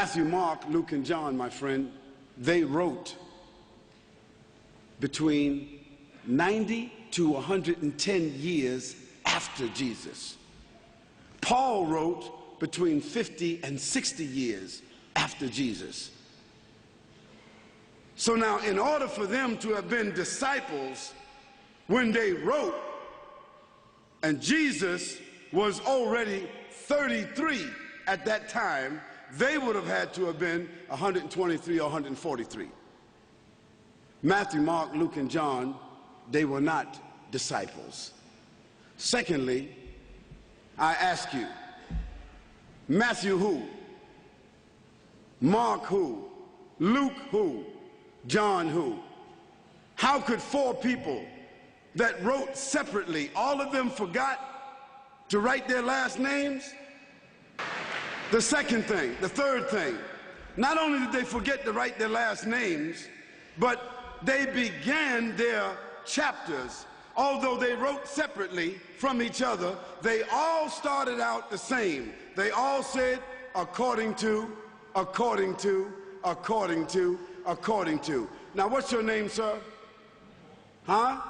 Matthew, Mark, Luke, and John, my friend, they wrote between 90 to 110 years after Jesus. Paul wrote between 50 and 60 years after Jesus. So now, in order for them to have been disciples when they wrote, and Jesus was already 33 at that time, they would have had to have been 123 or 143. Matthew, Mark, Luke, and John, they were not disciples. Secondly, I ask you, Matthew who? Mark who? Luke who? John who? How could four people that wrote separately, all of them forgot to write their last names? The second thing, the third thing, not only did they forget to write their last names, but they began their chapters, although they wrote separately from each other, they all started out the same. They all said, according to, according to, according to, according to. Now, what's your name, sir? Huh?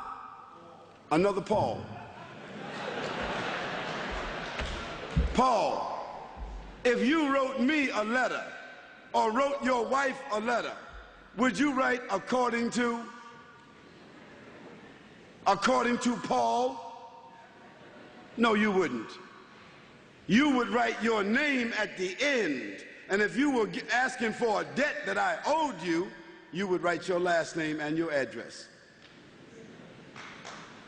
Another Paul. Paul, if you wrote me a letter or wrote your wife a letter, would you write according to Paul? No, you wouldn't. You would write your name at the end, and if you were asking for a debt that I owed you, you would write your last name and your address.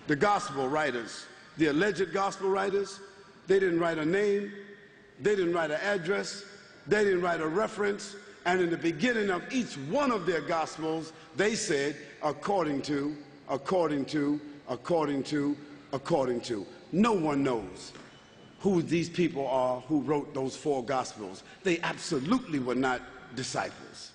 The gospel writers, the alleged gospel writers, they didn't write a name, they didn't write an address, they didn't write a reference, and in the beginning of each one of their gospels, they said, according to, according to, according to, according to. No one knows who these people are who wrote those four gospels. They absolutely were not disciples.